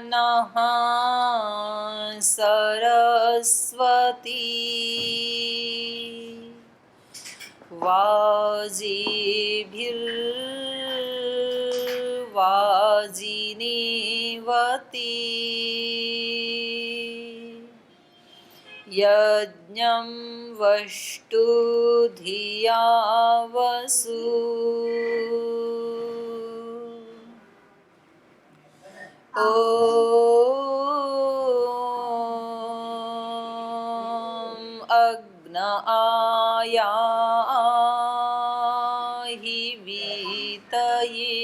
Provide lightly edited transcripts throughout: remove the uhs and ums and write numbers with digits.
नः सरस्वती वाजिनीवती यज्ञं वष्टु धिया वसु ॐ अग्न आयाहि वीतये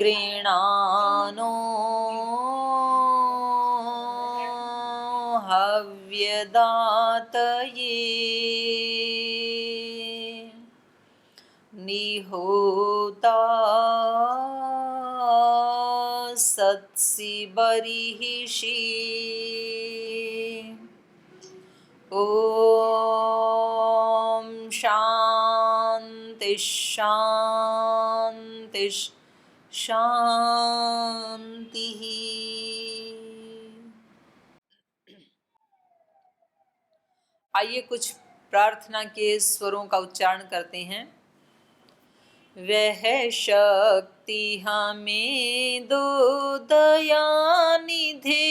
गृणानो हव्यदातये निहोता सत्सि बर्हिषि ॐ शान्ति शान्ति शान्तिः। आइए कुछ प्रार्थना के स्वरों का उच्चारण करते हैं। वह शक्ति हमें दो दयानिधे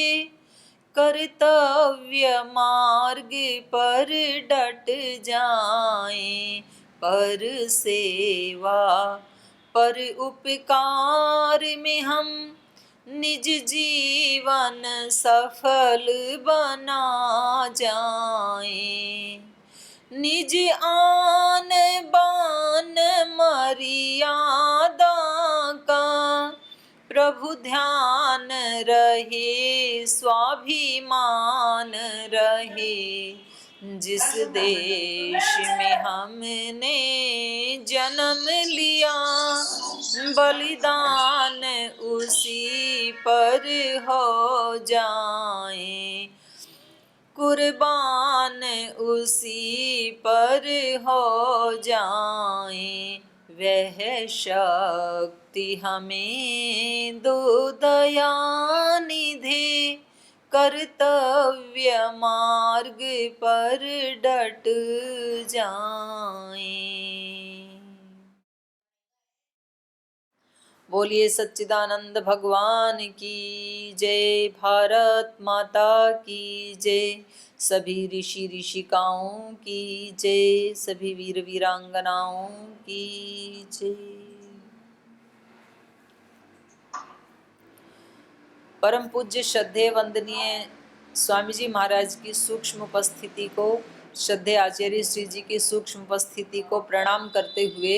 कर्तव्य मार्ग पर डट जाएं, पर सेवा पर उपकार में हम निज जीवन सफल बना जाएं। निज आन बान मर्यादा का प्रभु ध्यान रहे, स्वाभिमान रहे। जिस देश में हमने जन्म लिया बलिदान उसी पर हो जाए, कुर्बान उसी पर हो जाए। वह शक्ति हमें दो दयानिधे कर्तव्य मार्ग पर डट जाएं। बोलिए सच्चिदानंद भगवान की जय, भारत माता की जय, सभी ऋषि ऋषिकाओं की जय, सभी वीर वीरांगनाओं की जय। परम पूज्य श्रद्धेय वंदनीय स्वामी जी महाराज की सूक्ष्म उपस्थिति को, श्रद्धेय आचार्य श्री जी की सूक्ष्म उपस्थिति को प्रणाम करते हुए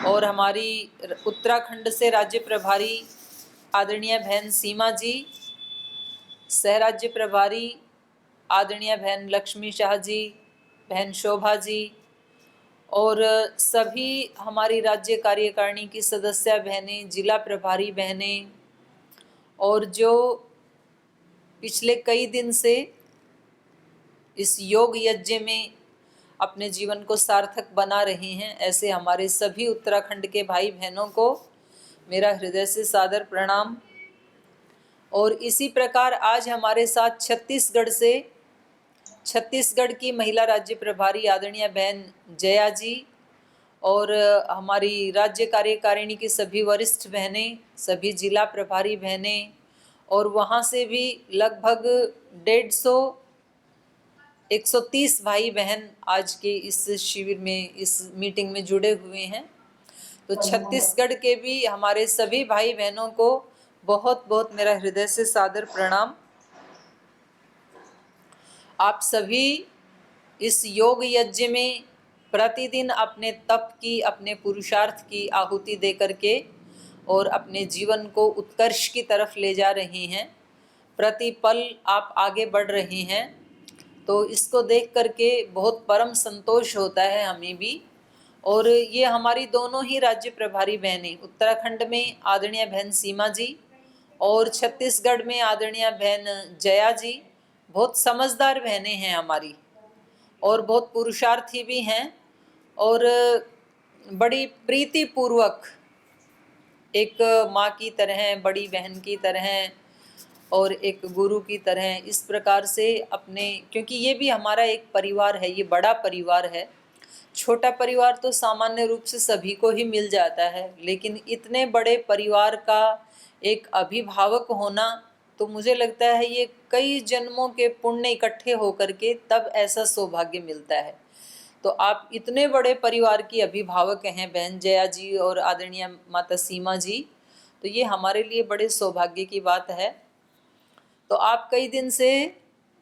और हमारी उत्तराखंड से राज्य प्रभारी आदरणीय बहन सीमा जी, सह राज्य प्रभारी आदरणीय बहन लक्ष्मी शाह जी, बहन शोभा जी और सभी हमारी राज्य कार्यकारिणी की सदस्य बहनें, जिला प्रभारी बहनें और जो पिछले कई दिन से इस योग यज्ञ में अपने जीवन को सार्थक बना रहे हैं, ऐसे हमारे सभी उत्तराखंड के भाई बहनों को मेरा हृदय से सादर प्रणाम। और इसी प्रकार आज हमारे साथ छत्तीसगढ़ की महिला राज्य प्रभारी आदरणीय बहन जया जी और हमारी राज्य कार्यकारिणी की सभी वरिष्ठ बहनें, सभी जिला प्रभारी बहनें और वहाँ से भी लगभग 130 भाई बहन आज के इस शिविर में, इस मीटिंग में जुड़े हुए हैं। तो छत्तीसगढ़ के भी हमारे सभी भाई बहनों को बहुत बहुत मेरा हृदय से सादर प्रणाम। आप सभी इस योग यज्ञ में प्रतिदिन अपने तप की, अपने पुरुषार्थ की आहुति दे करके और अपने जीवन को उत्कर्ष की तरफ ले जा रहे हैं। प्रति पल आप आगे बढ़ रहे हैं, तो इसको देख करके बहुत परम संतोष होता है हमें भी। और ये हमारी दोनों ही राज्य प्रभारी बहनें, उत्तराखंड में आदरणीय बहन सीमा जी और छत्तीसगढ़ में आदरणीय बहन जया जी, बहुत समझदार बहनें हैं हमारी और बहुत पुरुषार्थी भी हैं। और बड़ी प्रीति पूर्वक एक माँ की तरह, बड़ी बहन की तरह और एक गुरु की तरह इस प्रकार से अपने, क्योंकि ये भी हमारा एक परिवार है, ये बड़ा परिवार है। छोटा परिवार तो सामान्य रूप से सभी को ही मिल जाता है, लेकिन इतने बड़े परिवार का एक अभिभावक होना, तो मुझे लगता है ये कई जन्मों के पुण्य इकट्ठे होकर के तब ऐसा सौभाग्य मिलता है। तो आप इतने बड़े परिवार की अभिभावक हैं बहन जया जी और आदरणीय माता सीमा जी, तो ये हमारे लिए बड़े सौभाग्य की बात है। तो आप कई दिन से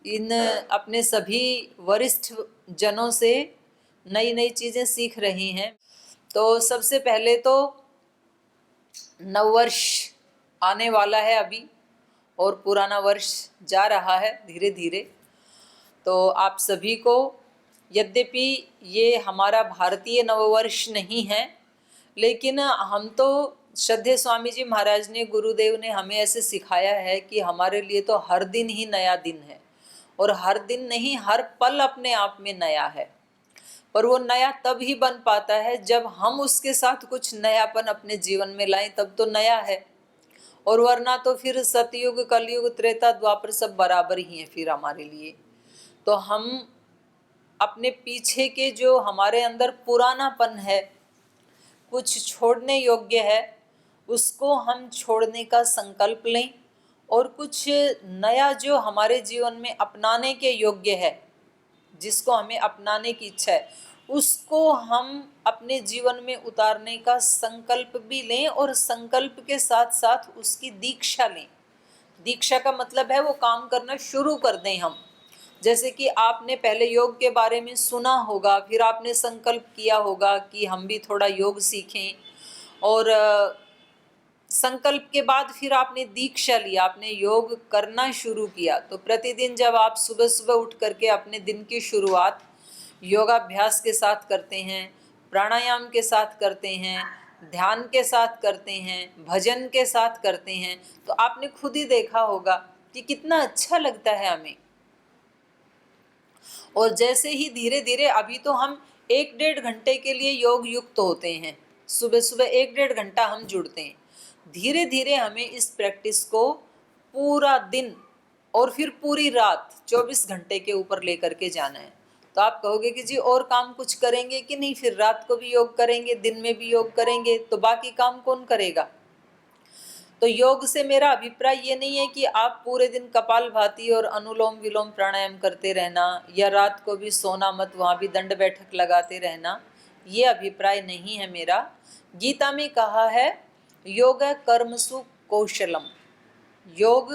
इन अपने सभी वरिष्ठ जनों से नई नई चीज़ें सीख रही हैं। तो सबसे पहले तो नववर्ष आने वाला है अभी, और पुराना वर्ष जा रहा है धीरे धीरे। तो आप सभी को, यद्यपि ये हमारा भारतीय नववर्ष नहीं है, लेकिन हम तो श्रद्धेय स्वामी जी महाराज ने, गुरुदेव ने हमें ऐसे सिखाया है कि हमारे लिए तो हर दिन ही नया दिन है, और हर दिन नहीं, हर पल अपने आप में नया है। पर वो नया तब ही बन पाता है जब हम उसके साथ कुछ नयापन अपने जीवन में लाएं, तब तो नया है। और वरना तो फिर सतयुग, कलयुग, त्रेता, द्वापर सब बराबर ही हैं फिर हमारे लिए। तो हम अपने पीछे के जो हमारे अंदर पुरानापन है, कुछ छोड़ने योग्य है, उसको हम छोड़ने का संकल्प लें, और कुछ नया जो हमारे जीवन में अपनाने के योग्य है, जिसको हमें अपनाने की इच्छा है, उसको हम अपने जीवन में उतारने का संकल्प भी लें, और संकल्प के साथ साथ उसकी दीक्षा लें। दीक्षा का मतलब है वो काम करना शुरू कर दें हम। जैसे कि आपने पहले योग के बारे में सुना होगा, फिर आपने संकल्प किया होगा कि हम भी थोड़ा योग सीखें, और संकल्प के बाद फिर आपने दीक्षा ली, आपने योग करना शुरू किया। तो प्रतिदिन जब आप सुबह सुबह उठ करके अपने दिन की शुरुआत योगाभ्यास के साथ करते हैं, प्राणायाम के साथ करते हैं, ध्यान के साथ करते हैं, भजन के साथ करते हैं, तो आपने खुद ही देखा होगा कि कितना अच्छा लगता है हमें। और जैसे ही धीरे धीरे, अभी तो हम 1-1.5 घंटे के लिए योग युक्त होते हैं, सुबह सुबह 1-1.5 घंटा हम जुड़ते हैं। धीरे धीरे हमें इस प्रैक्टिस को पूरा दिन और फिर पूरी रात 24 घंटे के ऊपर लेकर के जाना है। तो आप कहोगे कि जी और काम कुछ करेंगे कि नहीं, फिर रात को भी योग करेंगे, दिन में भी योग करेंगे, तो बाकी काम कौन करेगा? तो योग से मेरा अभिप्राय ये नहीं है कि आप पूरे दिन कपालभाति और अनुलोम विलोम प्राणायाम करते रहना, या रात को भी सोना मत, वहाँ भी दंड बैठक लगाते रहना, ये अभिप्राय नहीं है मेरा। गीता में कहा है योग कर्मसु कौशलम। योग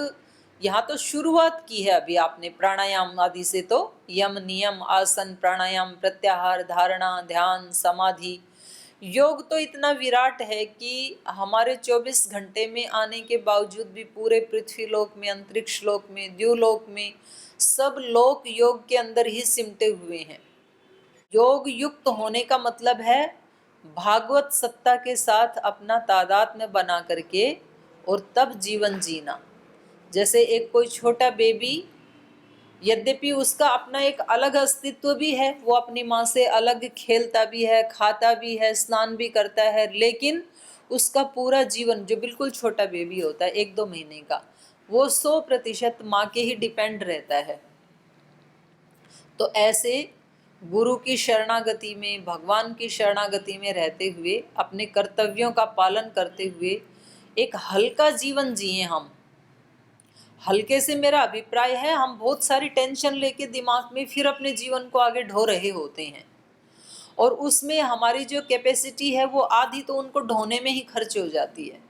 यहाँ तो शुरुआत की है अभी आपने प्राणायाम आदि से, तो यम नियम आसन प्राणायाम प्रत्याहार धारणा ध्यान समाधि, योग तो इतना विराट है कि हमारे 24 घंटे में आने के बावजूद भी पूरे पृथ्वी लोक में, अंतरिक्ष लोक में, द्युलोक में, सब लोक योग के अंदर ही सिमटे हुए हैं। योग युक्त होने का मतलब है भागवत सत्ता के साथ अपना तादात्म्य बना करके और तब जीवन जीना। जैसे एक कोई छोटा बेबी, यद्यपि उसका अपना एक अलग अस्तित्व भी है, वो अपनी माँ से अलग खेलता भी है, खाता भी है, स्नान भी करता है, लेकिन उसका पूरा जीवन, जो बिल्कुल छोटा बेबी होता है 1-2 महीने का, वो 100% माँ के ही डिपेंड रहता है। तो ऐसे गुरु की शरणागति में, भगवान की शरणागति में रहते हुए, अपने कर्तव्यों का पालन करते हुए एक हल्का जीवन जिए हम। हल्के से मेरा अभिप्राय है हम बहुत सारी टेंशन लेके दिमाग में फिर अपने जीवन को आगे ढो रहे होते हैं, और उसमें हमारी जो कैपेसिटी है वो आधी तो उनको ढोने में ही खर्च हो जाती है।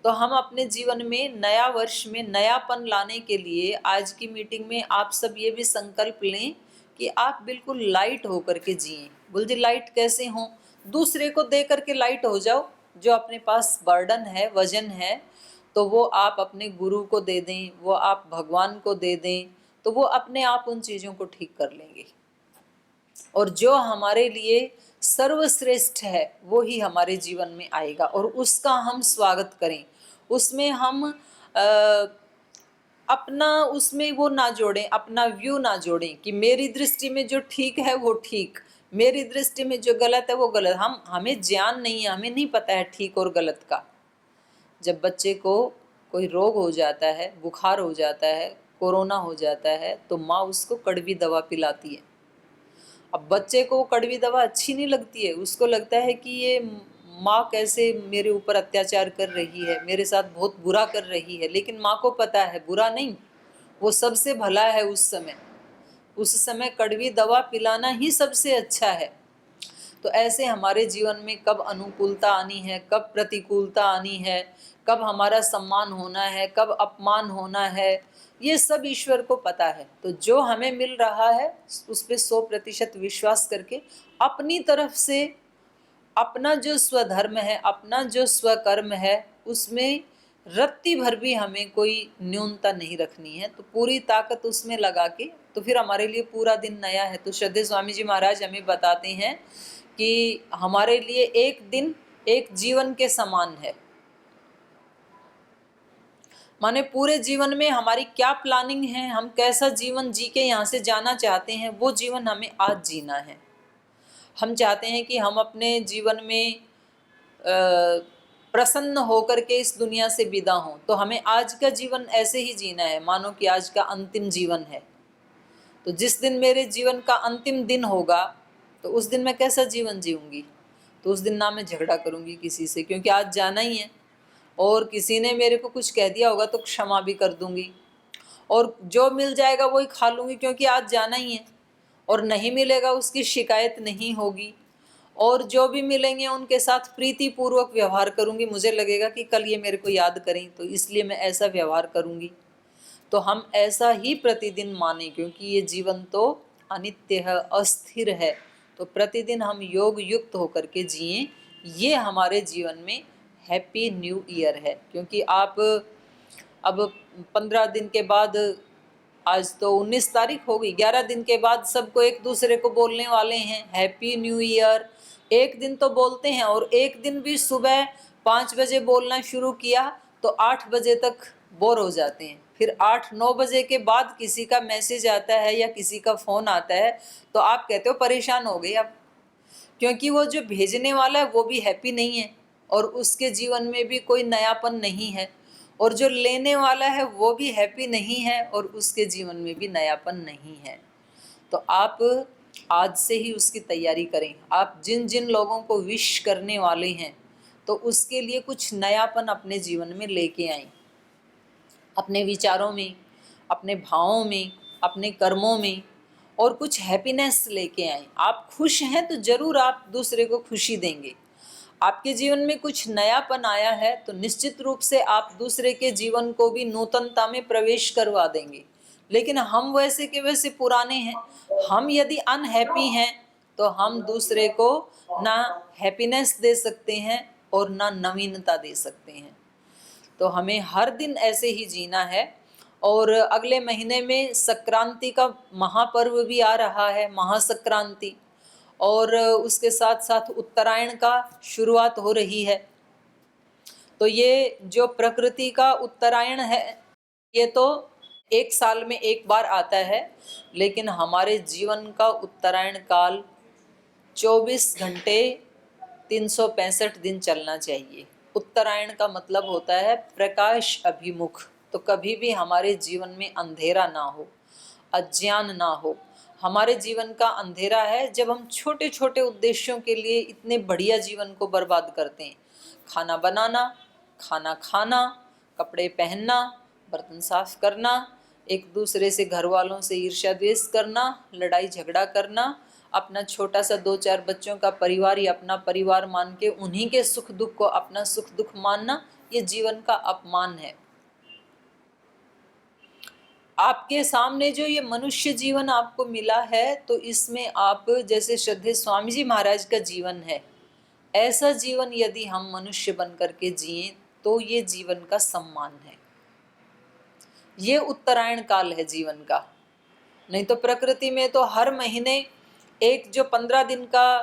तो हम अपने जीवन में नया वर्ष में नयापन लाने के लिए आज की मीटिंग में आप सब ये भी संकल्प लें कि आप बिल्कुल लाइट होकर के जिएं। बोल जी लाइट कैसे हों? दूसरे को दे करके लाइट हो जाओ। जो अपने पास बर्डन है, वजन है, तो वो आप अपने गुरु को दे दें, वो आप भगवान को दे दें, तो वो अपने आप उन चीज़ों को ठीक कर लेंगे। और जो हमारे लिए सर्वश्रेष्ठ है वो ही हमारे जीवन में आएगा, और उसका हम स्वागत करें। उसमें हम अपना उसमें वो ना जोड़ें, अपना व्यू ना जोड़ें कि मेरी दृष्टि में जो ठीक है वो ठीक, मेरी दृष्टि में जो गलत है वो गलत। हमें ज्ञान नहीं है, हमें नहीं पता है ठीक और गलत का। जब बच्चे को कोई रोग हो जाता है, बुखार हो जाता है, कोरोना हो जाता है, तो माँ उसको कड़वी दवा पिलाती है। अब बच्चे को कड़वी दवा अच्छी नहीं लगती है, उसको लगता है कि ये माँ कैसे मेरे ऊपर अत्याचार कर रही है, मेरे साथ बहुत बुरा कर रही है। लेकिन माँ को पता है बुरा नहीं, वो सबसे भला है। उस समय कड़वी दवा पिलाना ही सबसे अच्छा है। तो ऐसे हमारे जीवन में कब अनुकूलता आनी है, कब प्रतिकूलता आनी है, कब हमारा सम्मान होना है, कब अपमान होना है, ये सब ईश्वर को पता है। तो जो हमें मिल रहा है उस पर 100% विश्वास करके अपनी तरफ से अपना जो स्वधर्म है, अपना जो स्वकर्म है, उसमें रत्ती भर भी हमें कोई न्यूनता नहीं रखनी है। तो पूरी ताकत उसमें लगा के तो फिर हमारे लिए पूरा दिन नया है। तो श्रद्धेय स्वामी जी महाराज हमें बताते हैं कि हमारे लिए एक दिन एक जीवन के समान है। माने पूरे जीवन में हमारी क्या प्लानिंग है, हम कैसा जीवन जी के यहाँ से जाना चाहते हैं, वो जीवन हमें आज जीना है। हम चाहते हैं कि हम अपने जीवन में प्रसन्न होकर के इस दुनिया से विदा हों, तो हमें आज का जीवन ऐसे ही जीना है मानो कि आज का अंतिम जीवन है। तो जिस दिन मेरे जीवन का अंतिम दिन होगा तो उस दिन मैं कैसा जीवन जीऊँगी? तो उस दिन ना मैं झगड़ा करूँगी किसी से, क्योंकि आज जाना ही है। और किसी ने मेरे को कुछ कह दिया होगा तो क्षमा भी कर दूँगी, और जो मिल जाएगा वही खा लूँगी, क्योंकि आज जाना ही है। और नहीं मिलेगा उसकी शिकायत नहीं होगी, और जो भी मिलेंगे उनके साथ प्रीति पूर्वक व्यवहार करूँगी। मुझे लगेगा कि कल ये मेरे को याद करें, तो इसलिए मैं ऐसा व्यवहार करूँगी। तो हम ऐसा ही प्रतिदिन माने, क्योंकि ये जीवन तो अनित्य है, अस्थिर है। तो प्रतिदिन हम योग युक्त होकर के जिएं, ये हमारे जीवन में हैप्पी न्यू ईयर है। क्योंकि आप अब 15 दिन के बाद, आज तो 19 तारीख हो गई, 11 दिन के बाद सबको एक दूसरे को बोलने वाले हैं हैप्पी न्यू ईयर। एक दिन तो बोलते हैं, और एक दिन भी सुबह 5 बजे बोलना शुरू किया तो 8 बजे तक बोर हो जाते हैं। फिर 8-9 बजे के बाद किसी का मैसेज आता है या किसी का फ़ोन आता है तो आप कहते हो परेशान हो गए अब, क्योंकि वो जो भेजने वाला है वो भी हैप्पी नहीं है, और उसके जीवन में भी कोई नयापन नहीं है। और जो लेने वाला है वो भी हैप्पी नहीं है, और उसके जीवन में भी नयापन नहीं है। तो आप आज से ही उसकी तैयारी करें। आप जिन जिन लोगों को विश करने वाले हैं तो उसके लिए कुछ नयापन अपने जीवन में लेके आएं, अपने विचारों में, अपने भावों में, अपने कर्मों में, और कुछ हैप्पीनेस लेके आएं। आप खुश हैं तो जरूर आप दूसरे को खुशी देंगे। आपके जीवन में कुछ नयापन आया है तो निश्चित रूप से आप दूसरे के जीवन को भी नूतनता में प्रवेश करवा देंगे। लेकिन हम वैसे के वैसे पुराने हैं। हम यदि अनहैप्पी हैं तो हम दूसरे को ना हैप्पीनेस दे सकते हैं और ना नवीनता दे सकते हैं। तो हमें हर दिन ऐसे ही जीना है। और अगले महीने में संक्रांति का महापर्व भी आ रहा है, महासंक्रांति, और उसके साथ साथ उत्तरायण का शुरुआत हो रही है। तो ये जो प्रकृति का उत्तरायण है ये तो एक साल में एक बार आता है, लेकिन हमारे जीवन का उत्तरायण काल 24 घंटे 365 दिन चलना चाहिए। उत्तरायण का मतलब होता है प्रकाश अभिमुख। तो कभी भी हमारे जीवन में अंधेरा ना हो, अज्ञान ना हो। हमारे जीवन का अंधेरा है जब हम छोटे छोटे उद्देश्यों के लिए इतने बढ़िया जीवन को बर्बाद करते हैं। खाना बनाना, खाना खाना, कपड़े पहनना, बर्तन साफ करना, एक दूसरे से, घर वालों से ईर्ष्या द्वेष करना, लड़ाई झगड़ा करना, अपना छोटा सा 2-4 बच्चों का परिवार या अपना परिवार मान के उन्हीं के सुख दुख को अपना सुख दुख मानना, ये जीवन का अपमान है। आपके सामने जो ये मनुष्य जीवन आपको मिला है तो इसमें आप, जैसे श्रद्धेय स्वामी जी महाराज का जीवन है, ऐसा जीवन यदि हम मनुष्य बन करके जिए तो ये जीवन का सम्मान है। ये उत्तरायण काल है जीवन का। नहीं तो प्रकृति में तो हर महीने एक जो 15 दिन का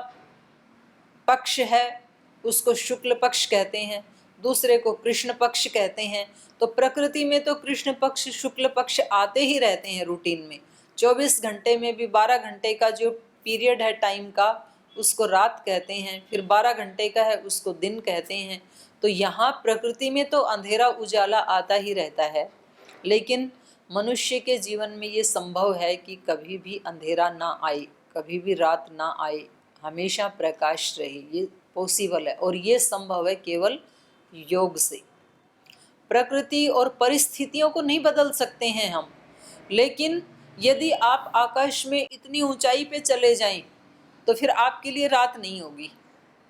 पक्ष है उसको शुक्ल पक्ष कहते हैं, दूसरे को कृष्ण पक्ष कहते हैं। तो प्रकृति में तो कृष्ण पक्ष शुक्ल पक्ष आते ही रहते हैं रूटीन में। 24 घंटे में भी 12 घंटे का जो पीरियड है टाइम का उसको रात कहते हैं, फिर 12 घंटे का है उसको दिन कहते हैं। तो यहाँ प्रकृति में तो अंधेरा उजाला आता ही रहता है, लेकिन मनुष्य के जीवन में ये संभव है कि कभी भी अंधेरा ना आए, कभी भी रात ना आए, हमेशा प्रकाश रहे। ये पॉसिबल है और ये संभव है केवल योग से। प्रकृति और परिस्थितियों को नहीं बदल सकते हैं हम, लेकिन यदि आप आकाश में इतनी ऊंचाई पे चले जाएं तो फिर आपके लिए रात नहीं होगी,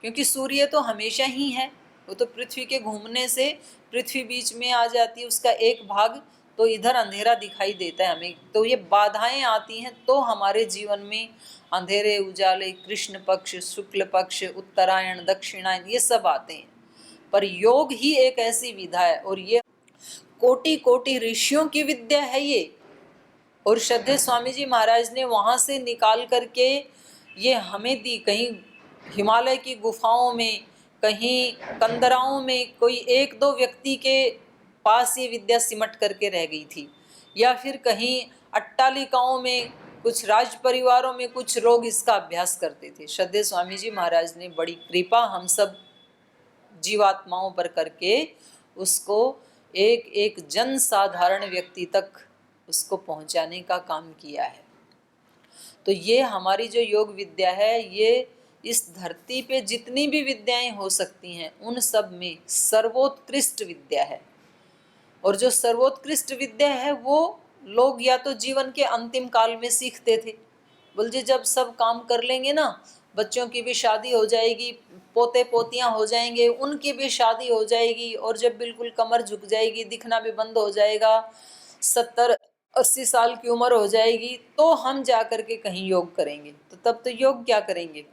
क्योंकि सूर्य तो हमेशा ही है। वो तो पृथ्वी के घूमने से पृथ्वी बीच में आ जाती है, उसका एक भाग, तो इधर अंधेरा दिखाई देता है हमें। तो ये बाधाएं आती हैं तो हमारे जीवन में अंधेरे उजाले, कृष्ण पक्ष, शुक्ल पक्ष, उत्तरायण, दक्षिणायन, ये सब आते हैं। पर योग ही एक ऐसी विधा है और ये कोटि कोटि ऋषियों की विद्या है ये। और श्रद्धेय स्वामी जी महाराज ने वहाँ से निकाल करके ये हमें दी। कहीं हिमालय की गुफाओं में, कहीं कंदराओं में कोई एक दो व्यक्ति के पास ये विद्या सिमट करके रह गई थी, या फिर कहीं अट्टालिकाओं में कुछ राज परिवारों में कुछ लोग इसका अभ्यास करते थे। श्रद्धेय स्वामी जी महाराज ने बड़ी कृपा हम सब जीवात्माओं पर करके उसको एक एक जन साधारण व्यक्ति तक उसको पहुंचाने का काम किया है। तो ये हमारी जो योग विद्या है, ये इस धरती पे जितनी भी विद्याएं हो सकती हैं उन सब में सर्वोत्कृष्ट विद्या है। और जो सर्वोत्कृष्ट विद्या है वो लोग या तो जीवन के अंतिम काल में सीखते थे। बोल जी जब सब काम कर लेंगे ना, बच्चों की भी शादी हो जाएगी, पोते पोतियां हो जाएंगे, उनकी भी शादी हो जाएगी, और जब बिल्कुल कमर झुक जाएगी, दिखना भी बंद हो जाएगा, 70-80 साल की उम्र हो जाएगी, तो हम जा करके कहीं योग करेंगे। तो तब तो योग क्या करेंगे,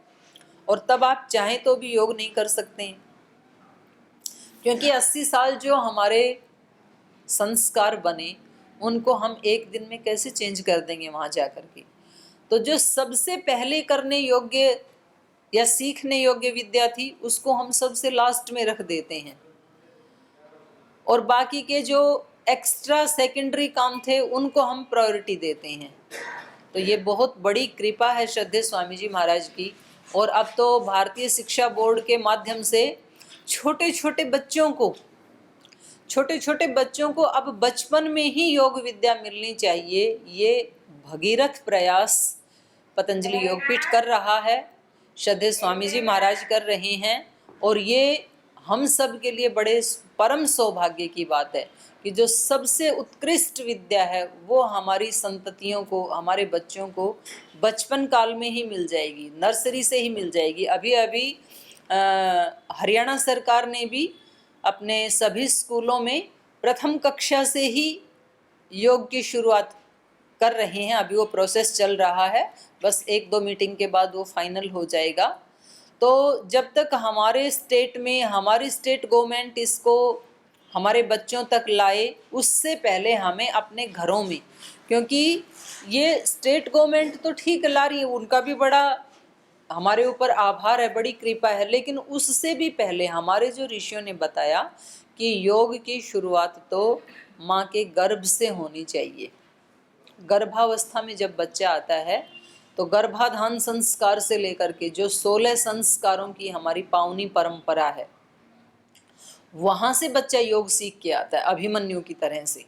और तब आप चाहें तो भी योग नहीं कर सकते हैं, क्योंकि 80 साल जो हमारे संस्कार बने उनको हम एक दिन में कैसे चेंज कर देंगे वहां जा करके। तो जो सबसे पहले करने योग्य या सीखने योग्य विद्या थी उसको हम सबसे लास्ट में रख देते हैं, और बाकी के जो एक्स्ट्रा सेकेंडरी काम थे उनको हम प्रायोरिटी देते हैं। तो ये बहुत बड़ी कृपा है श्रद्धेय स्वामी जी महाराज की। और अब तो भारतीय शिक्षा बोर्ड के माध्यम से छोटे छोटे बच्चों को अब बचपन में ही योग विद्या मिलनी चाहिए। ये भगीरथ प्रयास पतंजलि योगपीठ कर रहा है, श्रद्धेय स्वामी जी महाराज कर रहे हैं, और ये हम सब के लिए बड़े परम सौभाग्य की बात है कि जो सबसे उत्कृष्ट विद्या है वो हमारी संततियों को, हमारे बच्चों को बचपन काल में ही मिल जाएगी, नर्सरी से ही मिल जाएगी। अभी अभी हरियाणा सरकार ने भी अपने सभी स्कूलों में प्रथम कक्षा से ही योग की शुरुआत कर रहे हैं। अभी वो प्रोसेस चल रहा है, बस 1-2 मीटिंग के बाद वो फाइनल हो जाएगा। तो जब तक हमारे स्टेट में हमारी स्टेट गवर्नमेंट इसको हमारे बच्चों तक लाए, उससे पहले हमें अपने घरों में, क्योंकि ये स्टेट गवर्नमेंट तो ठीक ला रही है, उनका भी बड़ा हमारे ऊपर आभार है, बड़ी कृपा है, लेकिन उससे भी पहले हमारे जो ऋषियों ने बताया कि योग की शुरुआत तो माँ के गर्भ से होनी चाहिए। गर्भावस्था में जब बच्चा आता है तो गर्भाधान संस्कार से लेकर के जो 16 संस्कारों की हमारी पावनी परंपरा है, वहाँ से बच्चा योग सीख के आता है अभिमन्यु की तरह से।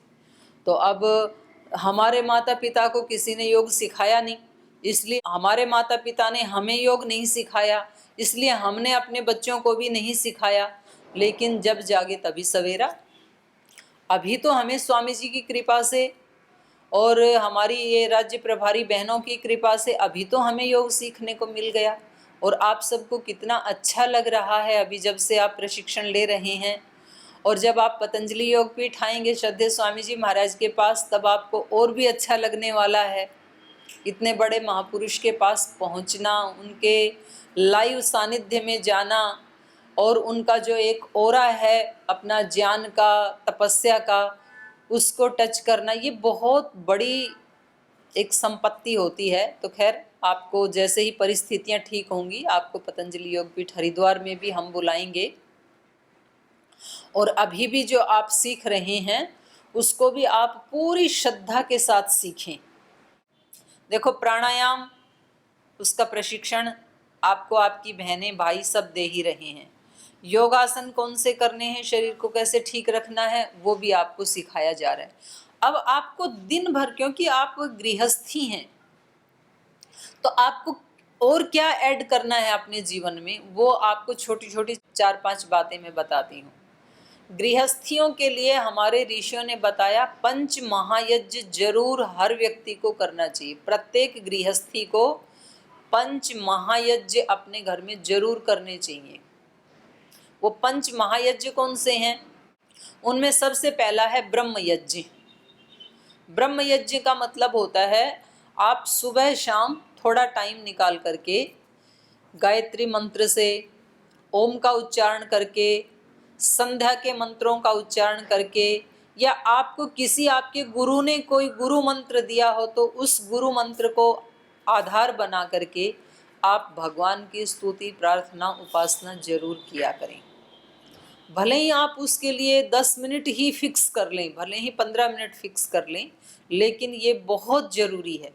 तो अब हमारे माता पिता को किसी ने योग सिखाया नहीं, इसलिए हमारे माता पिता ने हमें योग नहीं सिखाया, इसलिए हमने अपने बच्चों को भी नहीं सिखाया। लेकिन जब जागे तभी सवेरा। अभी तो हमें स्वामी जी की कृपा से और हमारी ये राज्य प्रभारी बहनों की कृपा से अभी तो हमें योग सीखने को मिल गया, और आप सबको कितना अच्छा लग रहा है अभी जब से आप प्रशिक्षण ले रहे हैं। और जब आप पतंजलि योगपीठ आएंगे श्रद्धेय स्वामी जी महाराज के पास, तब आपको और भी अच्छा लगने वाला है। इतने बड़े महापुरुष के पास पहुंचना, उनके लाइव सानिध्य में जाना, और उनका जो एक ओरा है अपना ज्ञान का, तपस्या का, उसको टच करना, ये बहुत बड़ी एक संपत्ति होती है। तो खैर आपको जैसे ही परिस्थितियां ठीक होंगी, आपको पतंजलि योगपीठ हरिद्वार में भी हम बुलाएंगे, और अभी भी जो आप सीख रहे हैं उसको भी आप पूरी श्रद्धा के साथ सीखें। देखो प्राणायाम उसका प्रशिक्षण आपको आपकी बहनें भाई सब दे ही रहे हैं। योगासन कौन से करने हैं, शरीर को कैसे ठीक रखना है, वो भी आपको सिखाया जा रहा है। अब आपको दिन भर, क्योंकि आप गृहस्थी हैं, तो आपको और क्या ऐड करना है अपने जीवन में, वो आपको छोटी छोटी 4-5 बातें मैं बताती हूँ। गृहस्थियों के लिए हमारे ऋषियों ने बताया, पंच महायज्ञ जरूर हर व्यक्ति को करना चाहिए। प्रत्येक गृहस्थी को पंच महायज्ञ अपने घर में जरूर करने चाहिए। वो पंच महायज्ञ कौन से हैं? उनमें सबसे पहला है ब्रह्म यज्ञ। ब्रह्म यज्ञ का मतलब होता है, आप सुबह शाम थोड़ा टाइम निकाल करके गायत्री मंत्र से, ओम का उच्चारण करके, संध्या के मंत्रों का उच्चारण करके, या आपको किसी आपके गुरु ने कोई गुरु मंत्र दिया हो तो उस गुरु मंत्र को आधार बना करके आप भगवान की स्तुति, प्रार्थना, उपासना जरूर किया करें। भले ही आप उसके लिए 10 मिनट ही फिक्स कर लें, भले ही 15 मिनट फिक्स कर लें, लेकिन ये बहुत जरूरी है।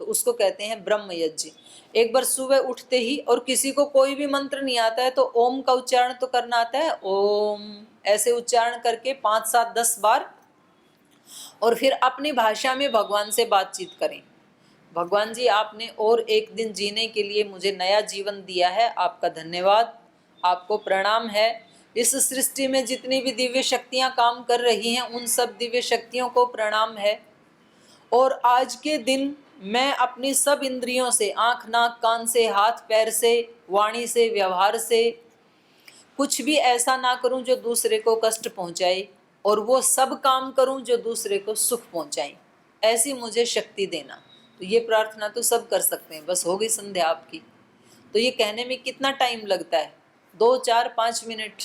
तो उसको कहते हैं ब्रह्म यज्ञ। एक बार सुबह उठते ही, और किसी को कोई भी मंत्र नहीं आता है तो ओम का उच्चारण तो करना आता है, ओम ऐसे उच्चारण करके 5, 7, 10 बार, और फिर अपनी भाषा में भगवान से बातचीत करें। भगवान जी, आपने और एक दिन जीने के लिए मुझे नया जीवन दिया है, आपका धन्यवाद, आपको प्रणाम है। इस सृष्टि में जितनी भी दिव्य शक्तियां काम कर रही हैं, उन सब दिव्य शक्तियों को प्रणाम है। और आज के दिन मैं अपनी सब इंद्रियों से, आँख, नाक, कान से, हाथ पैर से, वाणी से, व्यवहार से कुछ भी ऐसा ना करूं जो दूसरे को कष्ट पहुंचाए, और वो सब काम करूं जो दूसरे को सुख पहुंचाए। ऐसी मुझे शक्ति देना। तो ये प्रार्थना तो सब कर सकते हैं। बस हो गई संध्या आपकी। तो ये कहने में कितना टाइम लगता है? 2, 4, 5 मिनट।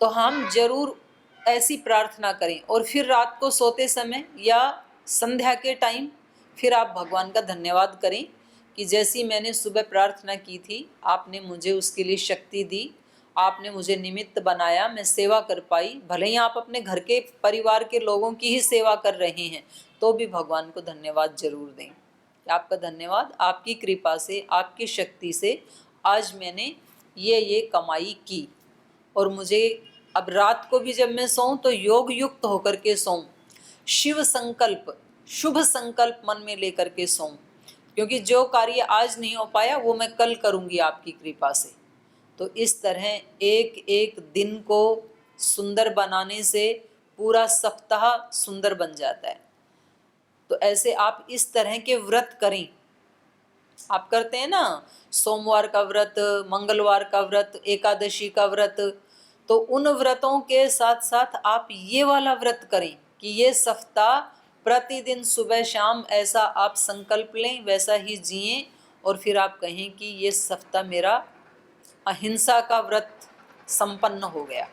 तो हम जरूर ऐसी प्रार्थना करें। और फिर रात को सोते समय या संध्या के टाइम फिर आप भगवान का धन्यवाद करें कि जैसी मैंने सुबह प्रार्थना की थी, आपने मुझे उसके लिए शक्ति दी, आपने मुझे निमित्त बनाया, मैं सेवा कर पाई। भले ही आप अपने घर के परिवार के लोगों की ही सेवा कर रहे हैं, तो भी भगवान को धन्यवाद जरूर दें। आपका धन्यवाद, आपकी कृपा से, आपकी शक्ति से आज मैंने ये कमाई की, और मुझे अब रात को भी जब मैं सोऊं तो योग युक्त होकर के सोऊं, शिव संकल्प, शुभ संकल्प मन में लेकर के सोऊं, क्योंकि जो कार्य आज नहीं हो पाया वो मैं कल करूंगी आपकी कृपा से। तो इस तरह एक एक दिन को सुंदर बनाने से पूरा सप्ताह सुंदर बन जाता है। तो ऐसे आप इस तरह के व्रत करें। आप करते हैं ना, सोमवार का व्रत, मंगलवार का व्रत, एकादशी का व्रत, तो उन व्रतों के साथ साथ आप ये वाला व्रत करें कि ये सप्ताह प्रतिदिन सुबह शाम ऐसा आप संकल्प लें, वैसा ही जिएं, और फिर आप कहें कि ये सप्ताह मेरा अहिंसा का व्रत संपन्न हो गया।